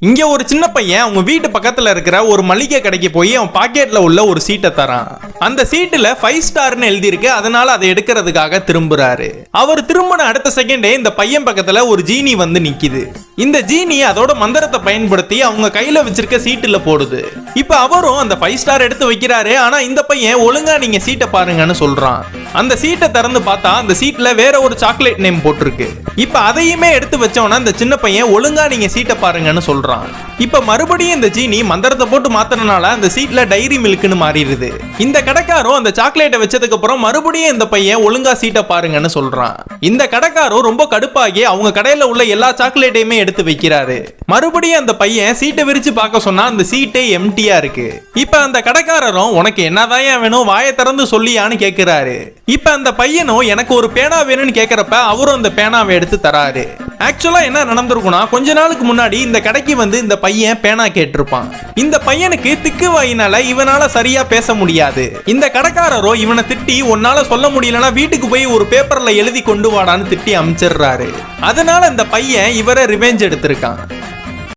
இங்க ஒரு சின்ன பையன் அவங்க வீட்டு பக்கத்துல இருக்கிற ஒரு மளிகை கடைக்கு போய் அவன் பாக்கெட்ல உள்ள ஒரு சீட்டை தரான். அந்த சீட்டுல 5 ஸ்டார்னு எழுதி இருக்கு. அதனால அதை எடுக்கிறதுக்காக திரும்புறாரு. அவர் திரும்பின அடுத்த செகண்டே இந்த பையன் பக்கத்துல ஒரு ஜீனி வந்து நிக்குது. இந்த ஜீனி அதோட மந்திரத்தை பயன்படுத்தி அவங்க கையில வச்சிருக்க சீட்டுல போடுது. இப்ப அவரும் அந்த 5 ஸ்டார் எடுத்து வைக்கிறாரு. ஆனா இந்த பையன் ஒழுங்கா நீங்க சீட்டை பாருங்கன்னு சொல்றான். அந்த சீட்டை திறந்து பார்த்தா அந்த சீட்ல வேற ஒரு சாக்லேட் நேம் போட்டிருக்கு. இப்ப அதையுமே எடுத்து வச்சோன்னா அந்த சின்ன பையன் ஒழுங்கா நீங்க சீட்டை பாருங்கன்னு சொல்றான். இப்ப மறுபடியும் இந்த ஜீனி மந்திரத்தை போட்டு மாத்திரனால அந்த சீட்ல டைரி மில்க்னு மாறிடுது. இந்த கடைக்காரரும் அந்த சாக்லேட்டை வச்சதுக்கு அப்புறம் மறுபடியும் இந்த பையன் ஒழுங்கா சீட்டை பாருங்கன்னு சொல்றான். இந்த கடைக்காரரும் ரொம்ப கடுப்பாகி அவங்க கடையில உள்ள எல்லா சாக்லேட்டையுமே எடுத்து வைக்கிறாரு. மறுபடியும் அந்த பையன் சீட்டை விரிச்சு பார்க்க சொன்னா அந்த சீட்டே எம்டியா இருக்கு. இப்ப அந்த கடைக்காரரும் உனக்கு என்னதான் வேணும் வாயை திறந்து சொல்லியான்னு கேட்கிறாரு. இப்ப அந்த பையனும் எனக்கு ஒரு பேனா வேணும்னு கேட்கிறப்ப அவரும் அந்த பேனாவை எடுத்து தராரு. ஆக்சுவலா என்ன நடந்திருக்கும்னா கொஞ்ச நாளுக்கு முன்னாடி இந்த கடைக்கு வந்து இந்த பையன் பேனா கேட்டிருப்பான். இந்த பையனுக்கு திக்கு வாயினால இவனால சரியா பேச முடியாது. இந்த கடைக்காரரோ இவனை திட்டி உன்னால சொல்ல முடியலன்னா வீட்டுக்கு போய் ஒரு பேப்பர்ல எழுதி கொண்டு வாடான்னு திட்டி அமிச்சிடுறாரு. அதனால இந்த பையன் இவரை ரிவெஞ்ச் எடுத்திருக்கான்.